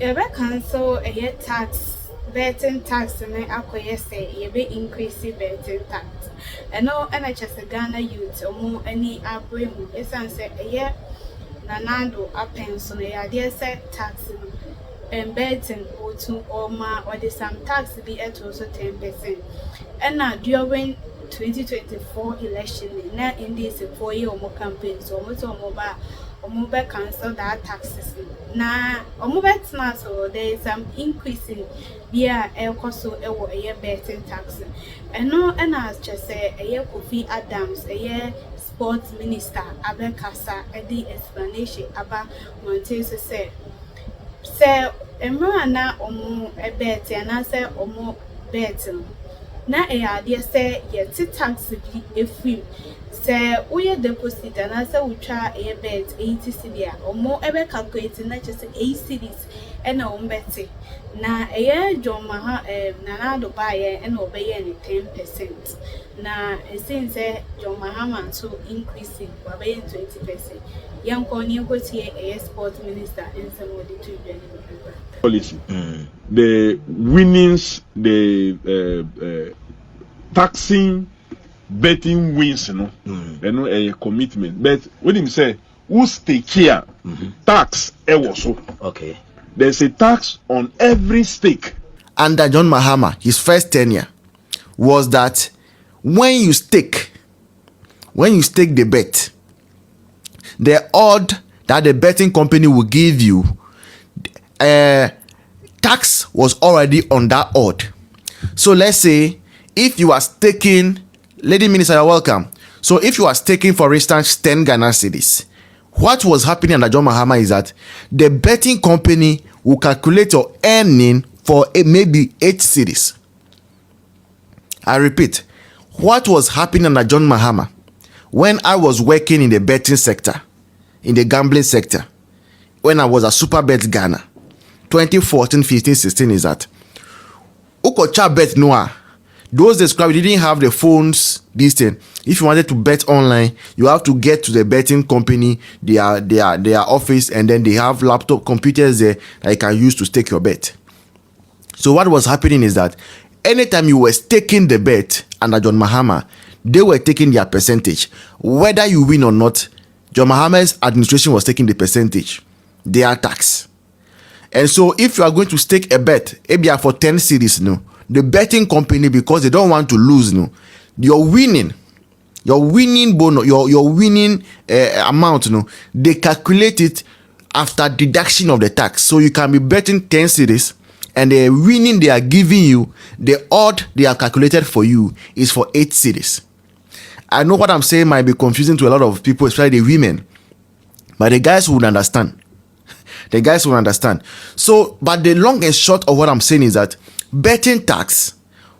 Ebe cancel a tax, betting tax, and I acquire say, ye be increase betting tax. And no NHS Ghana youth or more any abrim, yes, and say a year Nanado a pencil, a dear set tax and betting or two or more, or the some tax be at also 10%. And now during 2024 election, now in this 4-year or more campaign, so much or mobile cancel that taxes. Now, mobile so there is some increase in via air cost a year betting tax. And no, and as just say a year Kofi Adams, a year sports minister, Abel Kasa, a the explanation about Montez say. Say, a man now or more a bet, and I say or more betting. Na idea say yet tax be a free. Say we deposit and answer we try a bet 80 cedi or more ever calculating not just 8 cedis and on betty. Na a year John Nanado buyer and obey any 10%. Na a since John Mahama so increasing by 20%. Young Connie was here a sports minister in some of the 2 policy. The winnings, the taxing, betting wins, a commitment. But when him say, who stake here, tax, also. Okay. There's a tax on every stake. Under John Mahama, his first tenure was that when you stake the bet, the odd that the betting company will give you, tax was already on that odd. So let's say if you are staking, lady minister, you're welcome. So if you are staking, for instance, 10 Ghana cedis, what was happening under John Mahama is that the betting company will calculate your earning for maybe 8 cedis. I repeat, what was happening under John Mahama when I was working in the betting sector, in the gambling sector, when I was a Super Bet Ghana, 2014, 15, 16 is that Ukocha bet Noah. Those described, we didn't have the phones, this thing. If you wanted to bet online, you have to get to the betting company, their office, and then they have laptop computers there that you can use to stake your bet. So what was happening is that anytime you were staking the bet under John Mahama, they were taking their percentage. Whether you win or not, John Mahama's administration was taking the percentage, their tax. And so if you are going to stake a bet, maybe for 10 cedis, the betting company, because they don't want to lose, your winning bonus, your winning amount, they calculate it after deduction of the tax. So you can be betting 10 cedis, and the winning they are giving you, the odd they have calculated for you is for 8 cedis. I know what I'm saying might be confusing to a lot of people, especially the women, but the guys would understand. The guys will understand. So, but the long and short of what I'm saying is that betting tax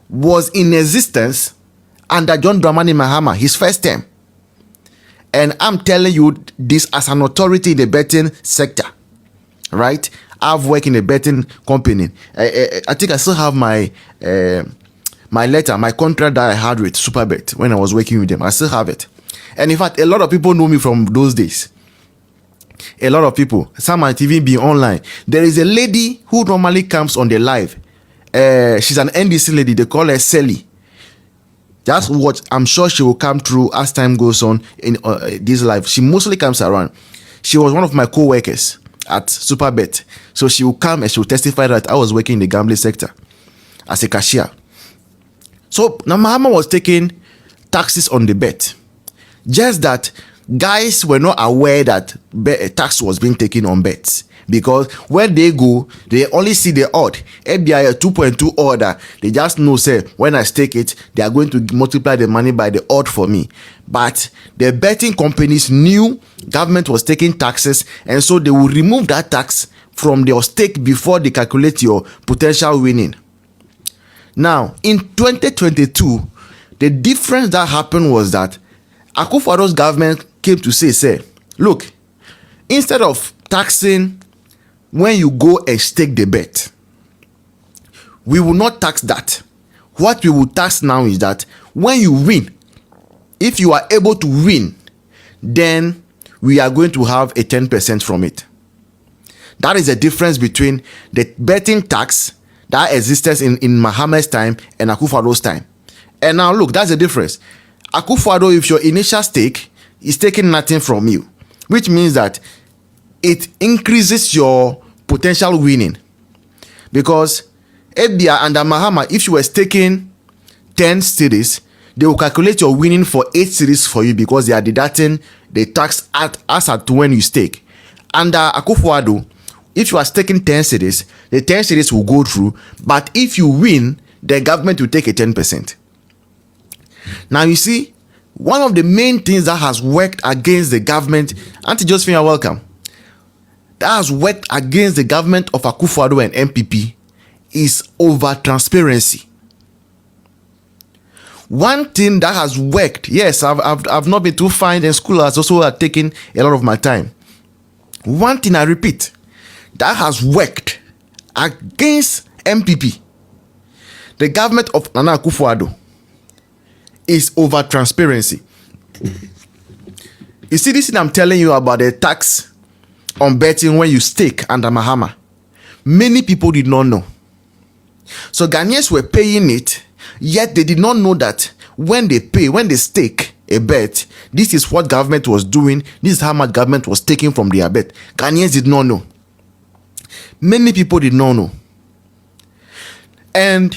was in existence under John Dramani Mahama, his first term. And I'm telling you this as an authority in the betting sector, right? I've worked in a betting company. I think I still have my letter, my contract that I had with Superbet when I was working with them. I still have it. And in fact, a lot of people know me from those days. A lot of people, some might even be online. There is a lady who normally comes on the live. She's an NDC lady. They call her Sally. Just watch. I'm sure she will come through as time goes on in this live. She mostly comes around. She was one of my co-workers at Superbet. So she will come and she will testify that I was working in the gambling sector as a cashier. So now Mahama was taking taxes on the bet. Just that guys were not aware that tax was being taken on bets, because when they go, they only see the odd. FBI 2.2 order, they just know, say, when I stake it, they are going to multiply the money by the odd for me. But the betting companies knew government was taking taxes, and so they will remove that tax from their stake before they calculate your potential winning. Now, in 2022, the difference that happened was that Akufo-Addo's government came to say, look, instead of taxing when you go and stake the bet, we will not tax that. What we will tax now is that when you win, if you are able to win, then we are going to have a 10% from it. That is the difference between the betting tax that existed in Mahama's time and Akufo-Addo's time. And now look, that's the difference. Akufo-Addo, if your initial stake is taking nothing from you, which means that it increases your potential winning. Because Ebia under Mahama, if you were staking 10 cedis, they will calculate your winning for 8 cedis for you because they are deducting the tax as at when you stake. Under Akufo-Addo, if you are staking 10 cedis, the 10 cedis will go through, but if you win, the government will take a 10%. Now you see, one of the main things that has worked against the government, Auntie Josephine, you're welcome, that has worked against the government of Akufo-Addo and MPP is over transparency. One thing that has worked, yes, I've not been too fine, and school has also taken a lot of my time. One thing I repeat, that has worked against MPP, the government of Nana Akufo-Addo, is over transparency. You see this thing I'm telling you about the tax on betting when you stake under Mahama. Many people did not know. So Ghanaians were paying it, yet they did not know that when they stake a bet, this is what government was doing, this is how much government was taking from their bet. Ghanaians did not know. Many people did not know. And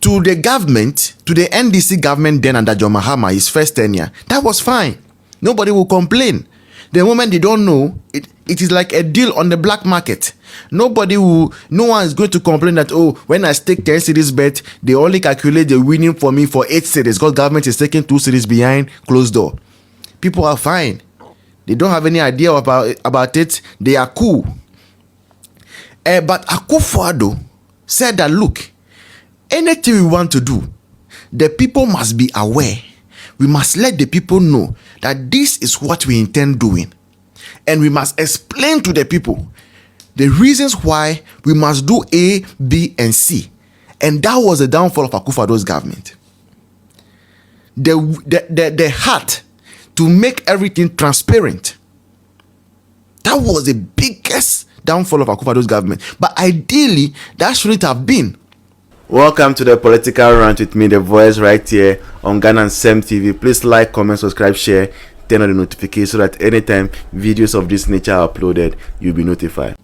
to the government, to the NDC government then under John Mahama, his first tenure, that was fine. Nobody will complain. The moment they don't know, it is like a deal on the black market. No one is going to complain that, oh, when I stake 10 cedis bet, they only calculate the winning for me for 8 cedis because government is taking 2 cedis behind closed door. People are fine. They don't have any idea about it. They are cool. But Akufo-Addo said that, look, anything we want to do, the people must be aware. We must let the people know that this is what we intend doing. And we must explain to the people the reasons why we must do A, B, and C. And that was the downfall of Akufo-Addo's government. The heart to make everything transparent. That was the biggest downfall of Akufo-Addo's government. But ideally, that shouldn't have been. Welcome to the Political Rant with me, the voice, right here on Ghana and Sem TV. Please like, comment, subscribe, share, turn on the notification so that anytime videos of this nature are uploaded, you'll be notified.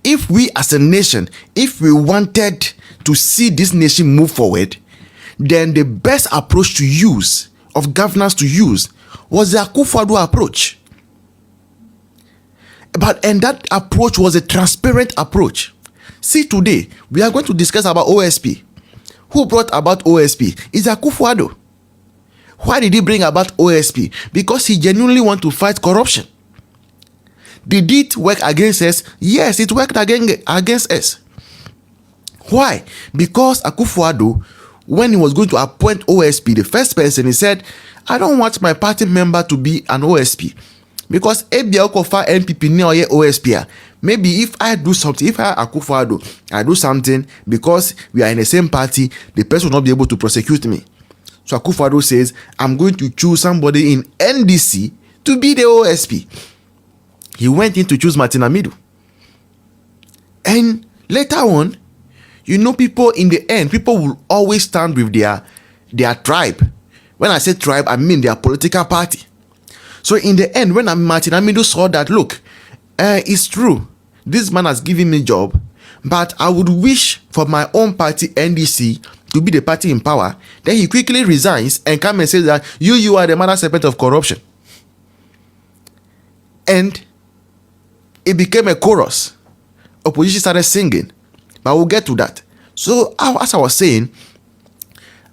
If we as a nation, if we wanted to see this nation move forward, then the best approach to use, of governance to use, was the Akufo-Addo approach. And that approach was a transparent approach. See, today, we are going to discuss about OSP. Who brought about OSP? It's Akufo-Addo. Why did he bring about OSP? Because he genuinely wants to fight corruption. Did it work against us? Yes, it worked against us. Why? Because Akufo-Addo, when he was going to appoint OSP, the first person, he said, I don't want my party member to be an OSP. Because Ebia Okofa MPP near OSP. Maybe if I do something, if I Akufo-Addo, I do something because we are in the same party, the person will not be able to prosecute me. So Akufo-Addo says, I'm going to choose somebody in NDC to be the OSP. He went in to choose Martin Amidu. And later on, you know, people in the end, people will always stand with their tribe. When I say tribe, I mean their political party. So in the end, when Martin Amidu saw that, look, it's true, this man has given me a job, but I would wish for my own party, NDC, to be the party in power. Then he quickly resigns and comes and says that you are the mother serpent of corruption. And it became a chorus. Opposition started singing. But we'll get to that. So as I was saying,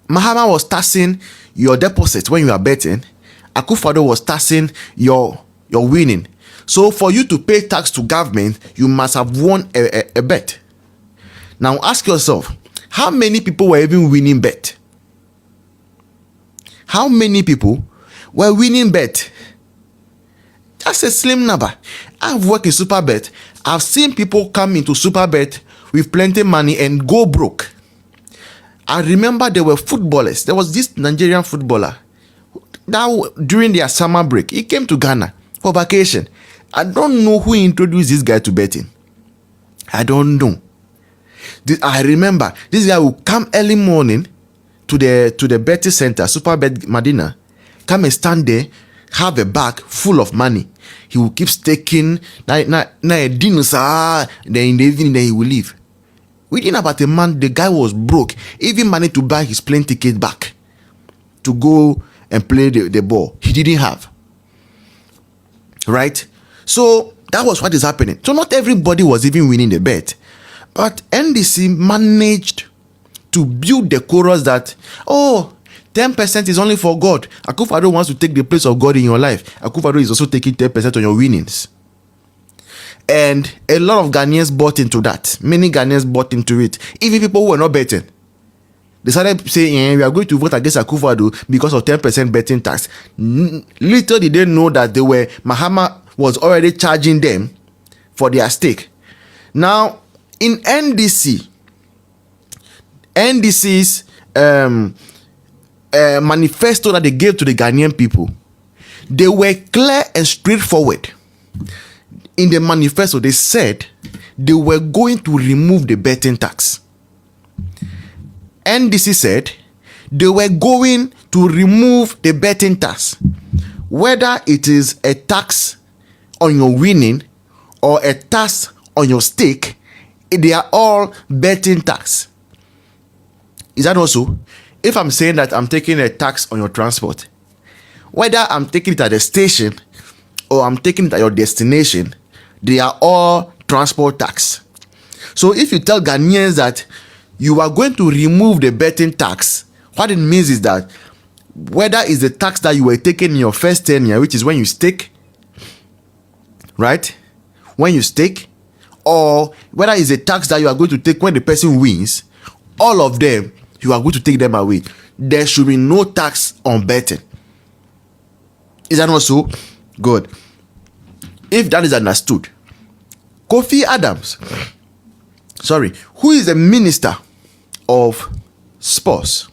Mahama was taxing your deposit when you are betting. Akufo-Addo was taxing your winning. So for you to pay tax to government, you must have won a bet. Now ask yourself, how many people were even winning bet? How many people were winning bet? That's a slim number. I've worked in Superbet. I've seen people come into Superbet with plenty money and go broke. I remember there were footballers. There was this Nigerian footballer. Now, during their summer break, he came to Ghana for vacation. I don't know who introduced this guy to betting. I don't know. I remember this guy will come early morning to the betting center, Super Bet Medina, come and stand there, have a bag full of money. He will keep staking. Then in the evening, then he will leave. Within about a month, the guy was broke, even managed to buy his plane ticket back to go and play the ball. He didn't have. Right? So that was what is happening. So not everybody was even winning the bet. But NDC managed to build the chorus that, 10% is only for God. Akufo-Addo wants to take the place of God in your life. Akufo-Addo is also taking 10% on your winnings. And a lot of Ghanaians bought into that. Many Ghanaians bought into it. Even people who were not betting. They started saying, we are going to vote against Akufo-Addo because of 10% betting tax. Little did they know that Mahama was already charging them for their stake. Now, in NDC's manifesto that they gave to the Ghanaian people, they were clear and straightforward. In the manifesto, they said they were going to remove the betting tax. NDC said they were going to remove the betting tax, whether it is a tax on your winning or a tax on your stake. They are all betting tax. Is that also? If I'm saying that I'm taking a tax on your transport, whether I'm taking it at the station or I'm taking it at your destination, they are all transport tax. So if you tell Ghanaians that you are going to remove the betting tax, what it means is that whether it's the tax that you were taking in your first tenure, which is when you stake, right? When you stake, or whether it's a tax that you are going to take when the person wins, all of them, you are going to take them away. There should be no tax on betting. Is that not so? Good. If that is understood, Kofi Adams, who is the Minister of Sports,